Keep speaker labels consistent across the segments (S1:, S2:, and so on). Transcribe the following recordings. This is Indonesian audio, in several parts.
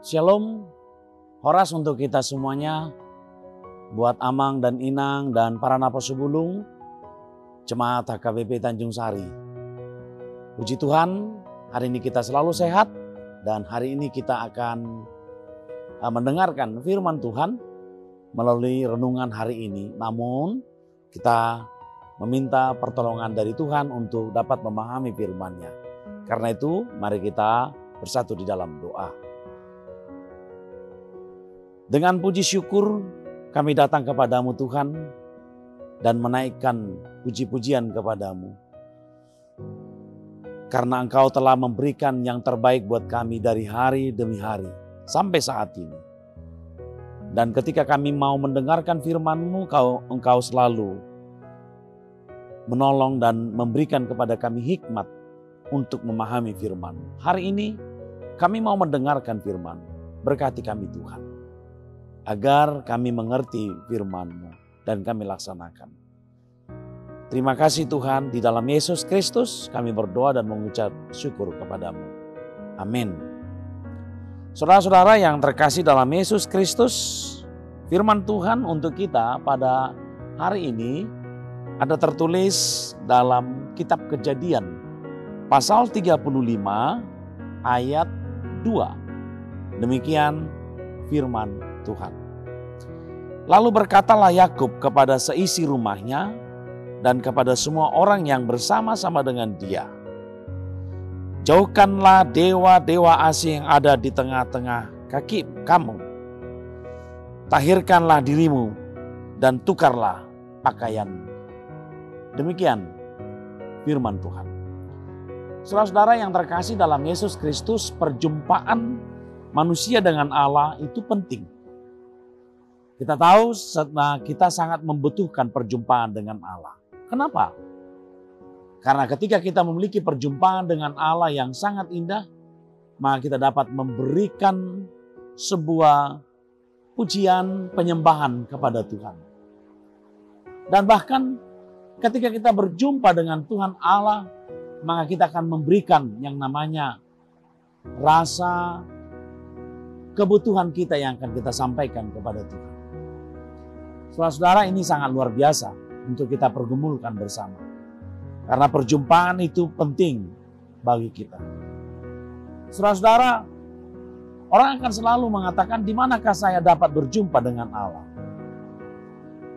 S1: Shalom, horas untuk kita semuanya, buat Amang dan Inang dan para napas sebulung, Jemaat HKBP Tanjung Sari. Puji Tuhan, hari ini kita selalu sehat dan hari ini kita akan mendengarkan firman Tuhan melalui renungan hari ini. Namun kita meminta pertolongan dari Tuhan untuk dapat memahami firman-Nya. Karena itu mari kita bersatu di dalam doa. Dengan puji syukur kami datang kepadamu Tuhan dan menaikkan puji-pujian kepadamu. Karena Engkau telah memberikan yang terbaik buat kami dari hari demi hari sampai saat ini. Dan ketika kami mau mendengarkan firman-Mu, Engkau selalu menolong dan memberikan kepada kami hikmat untuk memahami firman-Mu. Hari ini kami mau mendengarkan firman-Mu. Berkati kami Tuhan, agar kami mengerti firman-Mu dan kami laksanakan. Terima kasih Tuhan, di dalam Yesus Kristus kami berdoa dan mengucap syukur kepadamu. Amin. Saudara-saudara yang terkasih dalam Yesus Kristus, firman Tuhan untuk kita pada hari ini ada tertulis dalam kitab Kejadian pasal 35 ayat 2. Demikian firman Tuhan. Lalu berkatalah Yakub kepada seisi rumahnya dan kepada semua orang yang bersama-sama dengan dia, jauhkanlah dewa-dewa asing yang ada di tengah-tengah kaki kamu. Tahirkanlah dirimu dan tukarlah pakaian. Demikian firman Tuhan. Saudara-saudara yang terkasih dalam Yesus Kristus, perjumpaan manusia dengan Allah itu penting. Kita tahu kita sangat membutuhkan perjumpaan dengan Allah. Kenapa? Karena ketika kita memiliki perjumpaan dengan Allah yang sangat indah, maka kita dapat memberikan sebuah pujian, penyembahan kepada Tuhan. Dan bahkan ketika kita berjumpa dengan Tuhan Allah, maka kita akan memberikan yang namanya rasa kebutuhan kita yang akan kita sampaikan kepada Tuhan. Saudara-saudara, ini sangat luar biasa untuk kita pergumulkan bersama. Karena perjumpaan itu penting bagi kita. Saudara-saudara, orang akan selalu mengatakan, di manakah saya dapat berjumpa dengan Allah?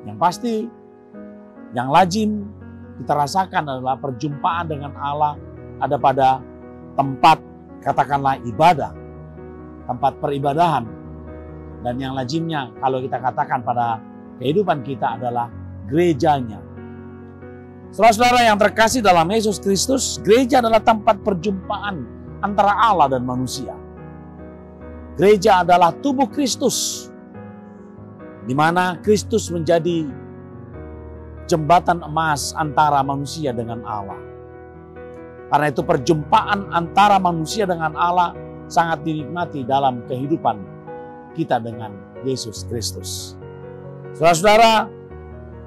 S1: Yang pasti, yang lazim kita rasakan adalah perjumpaan dengan Allah ada pada tempat, katakanlah ibadah, tempat peribadahan. Dan yang lazimnya kalau kita katakan pada kehidupan kita adalah gerejanya. Saudara-saudara yang terkasih dalam Yesus Kristus, gereja adalah tempat perjumpaan antara Allah dan manusia. Gereja adalah tubuh Kristus, di mana Kristus menjadi jembatan emas antara manusia dengan Allah. Karena itu perjumpaan antara manusia dengan Allah sangat dinikmati dalam kehidupan kita dengan Yesus Kristus. Saudara-saudara,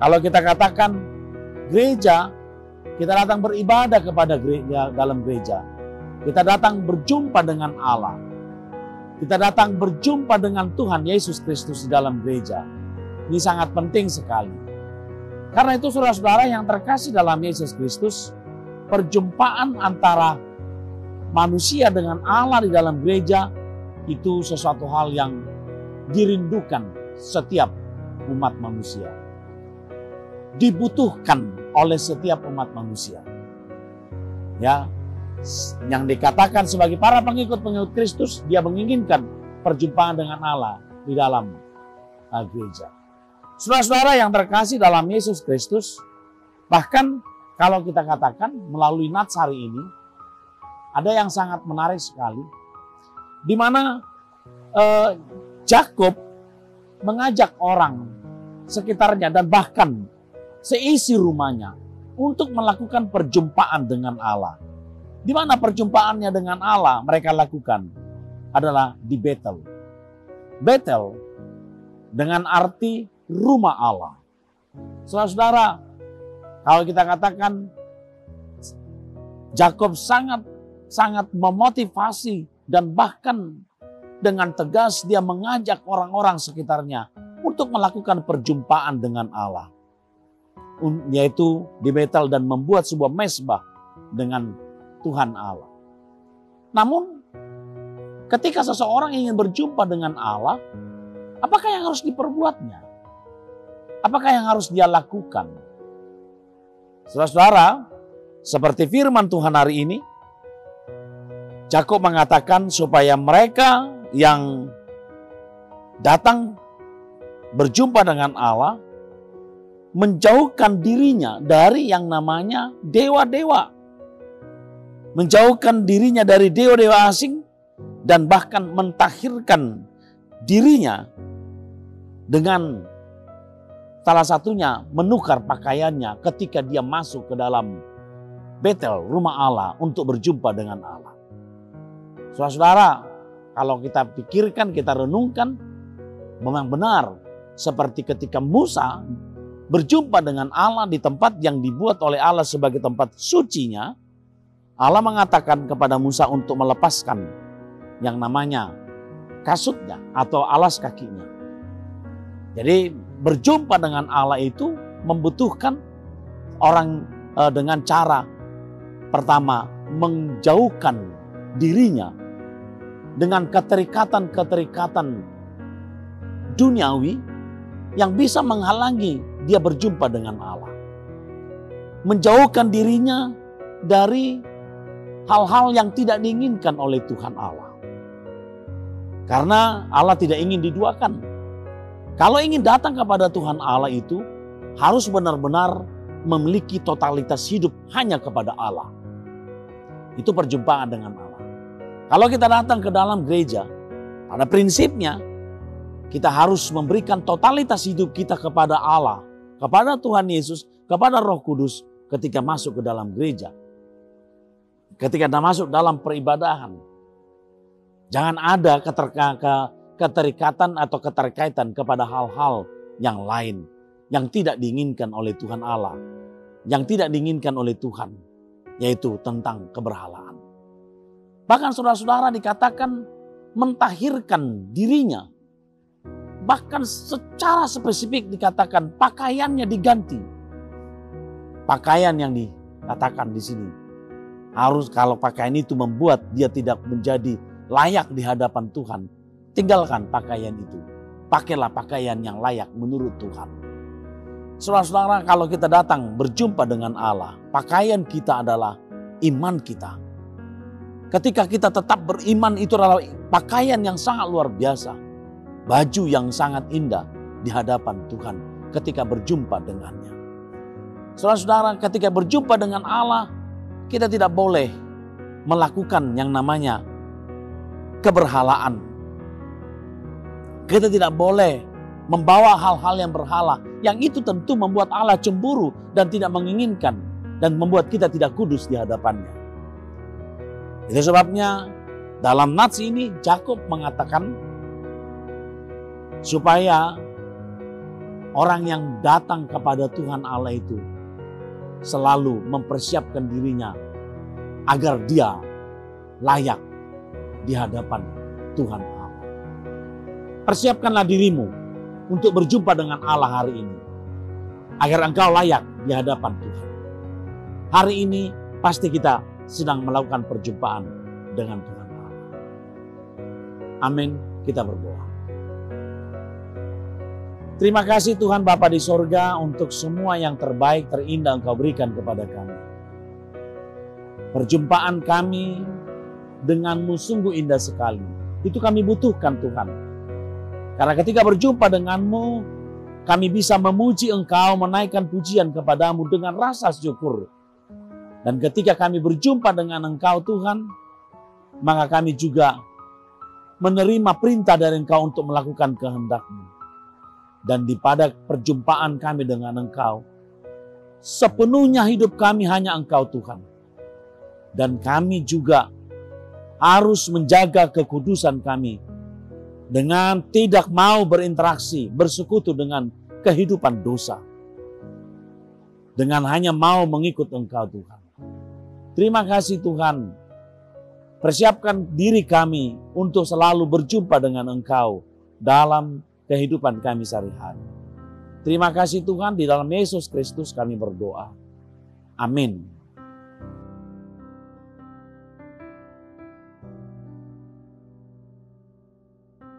S1: kalau kita katakan gereja, kita datang beribadah kepada gereja, dalam gereja. Kita datang berjumpa dengan Allah. Kita datang berjumpa dengan Tuhan Yesus Kristus di dalam gereja. Ini sangat penting sekali. Karena itu saudara-saudara yang terkasih dalam Yesus Kristus, perjumpaan antara manusia dengan Allah di dalam gereja itu sesuatu hal yang dirindukan setiap umat manusia. Dibutuhkan oleh setiap umat manusia. Ya, yang dikatakan sebagai para pengikut-pengikut Kristus, dia menginginkan perjumpaan dengan Allah di dalam gereja. Saudara-saudara yang terkasih dalam Yesus Kristus, bahkan kalau kita katakan melalui nats hari ini, ada yang sangat menarik sekali, di mana Yakub mengajak orang sekitarnya dan bahkan seisi rumahnya untuk melakukan perjumpaan dengan Allah. Di mana perjumpaannya dengan Allah mereka lakukan adalah di Betel. Betel dengan arti rumah Allah. Saudara-saudara, kalau kita katakan Yakub sangat memotivasi dan bahkan dengan tegas dia mengajak orang-orang sekitarnya untuk melakukan perjumpaan dengan Allah. Yaitu di Betel dan membuat sebuah mezbah dengan Tuhan Allah. Namun ketika seseorang ingin berjumpa dengan Allah, apakah yang harus diperbuatnya? Apakah yang harus dia lakukan? Saudara-saudara, seperti firman Tuhan hari ini, Yakub mengatakan supaya mereka yang datang berjumpa dengan Allah menjauhkan dirinya dari yang namanya dewa-dewa. Menjauhkan dirinya dari dewa-dewa asing dan bahkan mentahirkan dirinya dengan salah satunya menukar pakaiannya ketika dia masuk ke dalam Betel, rumah Allah, untuk berjumpa dengan Allah. Saudara-saudara, kalau kita pikirkan, kita renungkan, memang benar seperti ketika Musa berjumpa dengan Allah di tempat yang dibuat oleh Allah sebagai tempat sucinya, Allah mengatakan kepada Musa untuk melepaskan yang namanya kasutnya atau alas kakinya. Jadi berjumpa dengan Allah itu membutuhkan orang dengan cara pertama menjauhkan dirinya dengan keterikatan-keterikatan duniawi yang bisa menghalangi dia berjumpa dengan Allah. Menjauhkan dirinya dari hal-hal yang tidak diinginkan oleh Tuhan Allah. Karena Allah tidak ingin diduakan. Kalau ingin datang kepada Tuhan Allah itu harus benar-benar memiliki totalitas hidup hanya kepada Allah. Itu perjumpaan dengan Allah. Kalau kita datang ke dalam gereja, pada prinsipnya kita harus memberikan totalitas hidup kita kepada Allah, kepada Tuhan Yesus, kepada Roh Kudus ketika masuk ke dalam gereja. Ketika kita masuk dalam peribadahan, jangan ada keterikatan atau keterkaitan kepada hal-hal yang lain yang tidak diinginkan oleh Tuhan Allah, yang tidak diinginkan oleh Tuhan, yaitu tentang keberhalaan. Bahkan saudara-saudara dikatakan mentahirkan dirinya. Bahkan secara spesifik dikatakan pakaiannya diganti. Pakaian yang dikatakan di sini harus, kalau pakaian itu membuat dia tidak menjadi layak di hadapan Tuhan, tinggalkan pakaian itu. Pakailah pakaian yang layak menurut Tuhan. Saudara-saudara, kalau kita datang berjumpa dengan Allah, pakaian kita adalah iman kita. Ketika kita tetap beriman, itu adalah pakaian yang sangat luar biasa. Baju yang sangat indah di hadapan Tuhan ketika berjumpa dengannya. Saudara-saudara, ketika berjumpa dengan Allah, kita tidak boleh melakukan yang namanya keberhalaan. Kita tidak boleh membawa hal-hal yang berhala, yang itu tentu membuat Allah cemburu dan tidak menginginkan, dan membuat kita tidak kudus di hadapannya. Itu sebabnya dalam nats ini Yakub mengatakan supaya orang yang datang kepada Tuhan Allah itu selalu mempersiapkan dirinya agar dia layak di hadapan Tuhan Allah. Persiapkanlah dirimu untuk berjumpa dengan Allah hari ini, agar engkau layak di hadapan Tuhan. Hari ini pasti kita sedang melakukan perjumpaan dengan Tuhan Allah. Amin, kita berdoa. Terima kasih Tuhan Bapa di sorga untuk semua yang terbaik, terindah Engkau berikan kepada kami. Perjumpaan kami denganmu sungguh indah sekali. Itu kami butuhkan Tuhan. Karena ketika berjumpa denganmu, kami bisa memuji Engkau, menaikkan pujian kepadamu dengan rasa syukur. Dan ketika kami berjumpa dengan Engkau Tuhan, maka kami juga menerima perintah dari Engkau untuk melakukan kehendak-Mu. Dan di pada perjumpaan kami dengan Engkau, sepenuhnya hidup kami hanya Engkau Tuhan. Dan kami juga harus menjaga kekudusan kami dengan tidak mau berinteraksi, bersekutu dengan kehidupan dosa. Dengan hanya mau mengikut Engkau Tuhan. Terima kasih Tuhan. Persiapkan diri kami untuk selalu berjumpa dengan Engkau dalam kehidupan kami sehari-hari. Terima kasih Tuhan, di dalam Yesus Kristus kami berdoa. Amin.